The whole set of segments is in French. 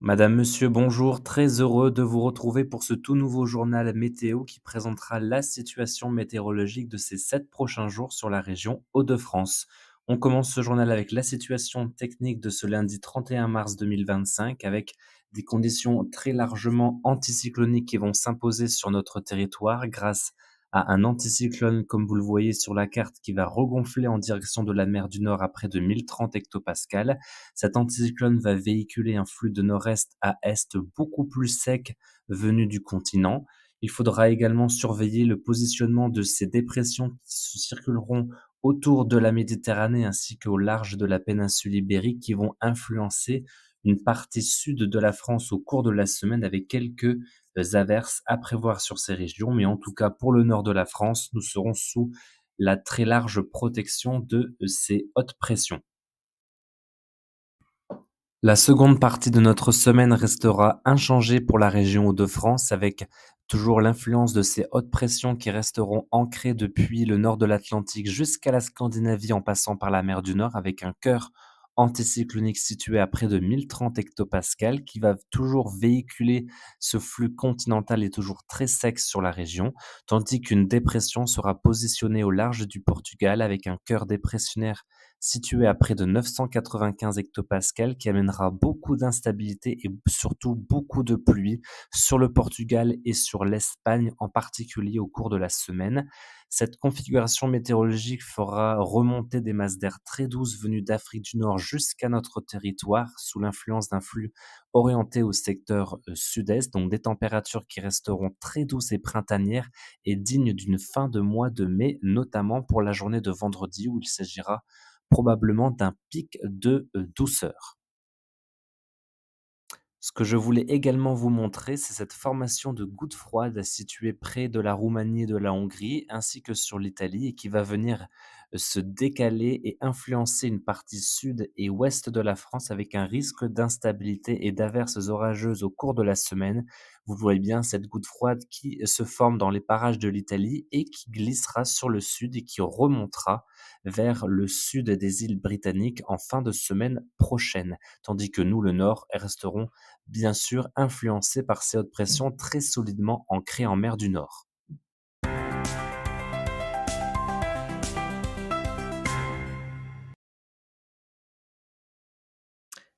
Madame, monsieur, bonjour. Très heureux de vous retrouver pour ce tout nouveau journal météo qui présentera la situation météorologique de ces 7 prochains jours sur la région Hauts-de-France. On commence ce journal avec la situation technique de ce lundi 31 mars 2025 avec des conditions très largement anticycloniques qui vont s'imposer sur notre territoire grâce à un anticyclone, comme vous le voyez sur la carte, qui va regonfler en direction de la mer du Nord à près de 1030 hectopascales. Cet anticyclone va véhiculer un flux de nord-est à est beaucoup plus sec venu du continent. Il faudra également surveiller le positionnement de ces dépressions qui se circuleront autour de la Méditerranée ainsi qu'au large de la péninsule ibérique qui vont influencer une partie sud de la France au cours de la semaine avec quelques averses à prévoir sur ces régions. Mais en tout cas, pour le nord de la France, nous serons sous la très large protection de ces hautes pressions. La seconde partie de notre semaine restera inchangée pour la région Hauts-de-France avec toujours l'influence de ces hautes pressions qui resteront ancrées depuis le nord de l'Atlantique jusqu'à la Scandinavie en passant par la mer du Nord avec un cœur anticyclonique situé à près de 1030 hectopascales qui va toujours véhiculer ce flux continental et toujours très sec sur la région, tandis qu'une dépression sera positionnée au large du Portugal avec un cœur dépressionnaire situé à près de 995 hectopascales qui amènera beaucoup d'instabilité et surtout beaucoup de pluie sur le Portugal et sur l'Espagne en particulier au cours de la semaine. Cette configuration météorologique fera remonter des masses d'air très douces venues d'Afrique du Nord jusqu'à notre territoire sous l'influence d'un flux orienté au secteur sud-est, donc des températures qui resteront très douces et printanières et dignes d'une fin de mois de mai, notamment pour la journée de vendredi où il s'agira probablement d'un pic de douceur. Ce que je voulais également vous montrer, c'est cette formation de gouttes froides située près de la Roumanie et de la Hongrie, ainsi que sur l'Italie, et qui va venir se décaler et influencer une partie sud et ouest de la France avec un risque d'instabilité et d'averses orageuses au cours de la semaine. Vous voyez bien cette goutte froide qui se forme dans les parages de l'Italie et qui glissera sur le sud et qui remontera vers le sud des îles britanniques en fin de semaine prochaine, tandis que nous, le nord, resterons bien sûr influencé par ces hautes pressions très solidement ancrées en mer du Nord.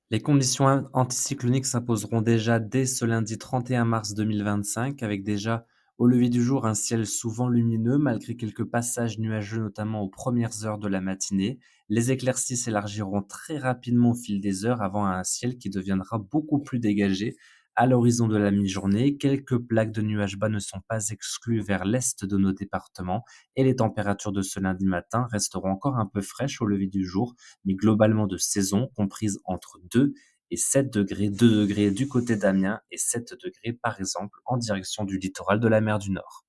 Les conditions anticycloniques s'imposeront déjà dès ce lundi 31 mars 2025, avec déjà au lever du jour un ciel souvent lumineux malgré quelques passages nuageux, notamment aux premières heures de la matinée. Les éclaircies s'élargiront très rapidement au fil des heures avant un ciel qui deviendra beaucoup plus dégagé à l'horizon de la mi-journée. Quelques plaques de nuages bas ne sont pas exclues vers l'est de nos départements et les températures de ce lundi matin resteront encore un peu fraîches au lever du jour, mais globalement de saison, comprise entre 2 et 7 degrés, 2 degrés du côté d'Amiens et 7 degrés par exemple en direction du littoral de la mer du Nord.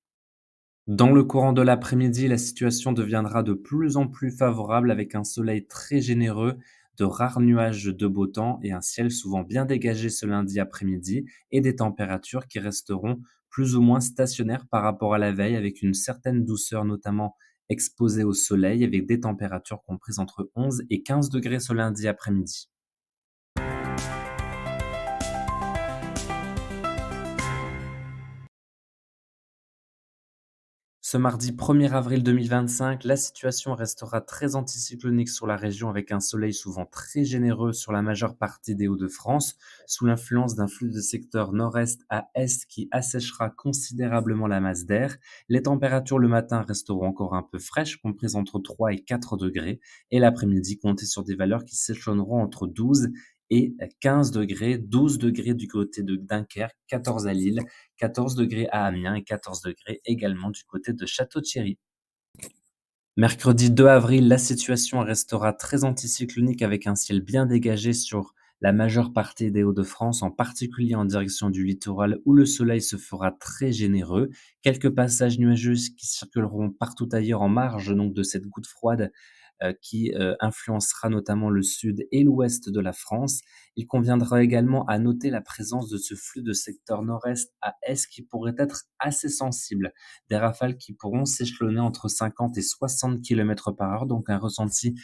Dans le courant de l'après-midi, la situation deviendra de plus en plus favorable avec un soleil très généreux, de rares nuages de beau temps et un ciel souvent bien dégagé ce lundi après-midi et des températures qui resteront plus ou moins stationnaires par rapport à la veille avec une certaine douceur notamment exposée au soleil avec des températures comprises entre 11 et 15 degrés ce lundi après-midi. Ce mardi 1er avril 2025, la situation restera très anticyclonique sur la région avec un soleil souvent très généreux sur la majeure partie des Hauts-de-France, sous l'influence d'un flux de secteur nord-est à est qui asséchera considérablement la masse d'air. Les températures le matin resteront encore un peu fraîches, comprises entre 3 et 4 degrés, et l'après-midi, comptez sur des valeurs qui s'échelonneront entre 12 et 15 degrés, 12 degrés du côté de Dunkerque, 14 à Lille, 14 degrés à Amiens et 14 degrés également du côté de Château-Thierry. Mercredi 2 avril, la situation restera très anticyclonique avec un ciel bien dégagé sur la majeure partie des Hauts-de-France, en particulier en direction du littoral où le soleil se fera très généreux. Quelques passages nuageux qui circuleront partout ailleurs en marge donc de cette goutte froide qui influencera notamment le sud et l'ouest de la France. Il conviendra également à noter la présence de ce flux de secteur nord-est à est qui pourrait être assez sensible. Des rafales qui pourront s'échelonner entre 50 et 60 km/h, donc un ressenti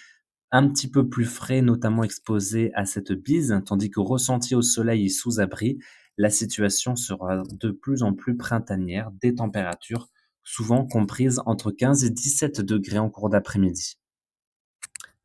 un petit peu plus frais, notamment exposés à cette bise, tandis que ressentis au soleil et sous abri, la situation sera de plus en plus printanière, des températures souvent comprises entre 15 et 17 degrés en cours d'après-midi.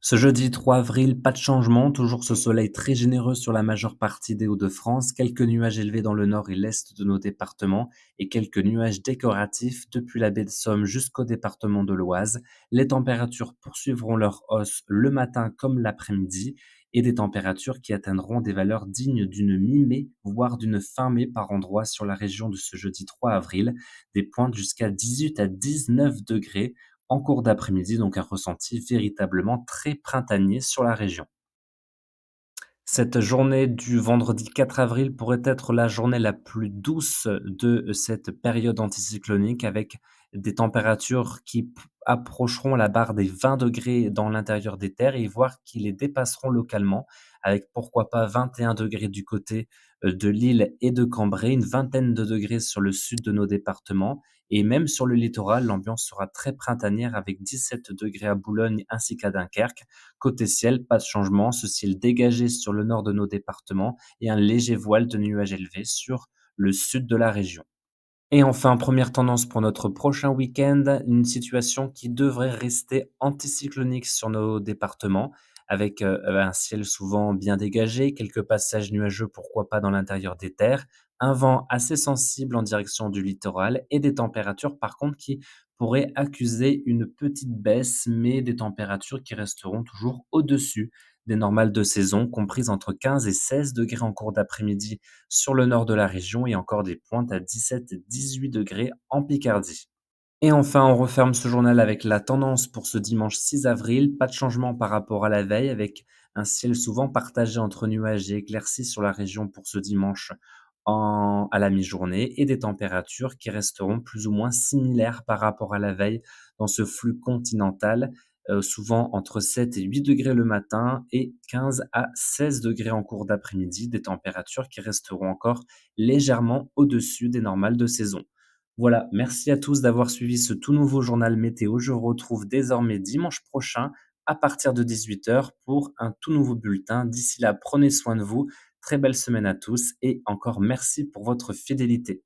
Ce jeudi 3 avril, pas de changement, toujours ce soleil très généreux sur la majeure partie des Hauts-de-France, quelques nuages élevés dans le nord et l'est de nos départements et quelques nuages décoratifs depuis la baie de Somme jusqu'au département de l'Oise. Les températures poursuivront leur hausse le matin comme l'après-midi et des températures qui atteindront des valeurs dignes d'une mi-mai, voire d'une fin mai par endroit sur la région de ce jeudi 3 avril, des pointes jusqu'à 18 à 19 degrés en cours d'après-midi, donc un ressenti véritablement très printanier sur la région. Cette journée du vendredi 4 avril pourrait être la journée la plus douce de cette période anticyclonique avec des températures qui approcheront la barre des 20 degrés dans l'intérieur des terres et voire qui les dépasseront localement avec pourquoi pas 21 degrés du côté de Lille et de Cambrai, une vingtaine de degrés sur le sud de nos départements et même sur le littoral, l'ambiance sera très printanière avec 17 degrés à Boulogne ainsi qu'à Dunkerque. Côté ciel, pas de changement, ce ciel dégagé sur le nord de nos départements et un léger voile de nuages élevés sur le sud de la région. Et enfin, première tendance pour notre prochain week-end, une situation qui devrait rester anticyclonique sur nos départements, avec un ciel souvent bien dégagé, quelques passages nuageux, pourquoi pas dans l'intérieur des terres, un vent assez sensible en direction du littoral et des températures par contre qui pourraient accuser une petite baisse, mais des températures qui resteront toujours au-dessus des normales de saison, comprises entre 15 et 16 degrés en cours d'après-midi sur le nord de la région et encore des pointes à 17 et 18 degrés en Picardie. Et enfin, on referme ce journal avec la tendance pour ce dimanche 6 avril. Pas de changement par rapport à la veille, avec un ciel souvent partagé entre nuages et éclaircies sur la région pour ce dimanche à la mi-journée et des températures qui resteront plus ou moins similaires par rapport à la veille dans ce flux continental, souvent entre 7 et 8 degrés le matin et 15 à 16 degrés en cours d'après-midi, des températures qui resteront encore légèrement au-dessus des normales de saison. Voilà, merci à tous d'avoir suivi ce tout nouveau journal météo. Je vous retrouve désormais dimanche prochain à partir de 18 heures pour un tout nouveau bulletin. D'ici là, prenez soin de vous. Très belle semaine à tous et encore merci pour votre fidélité.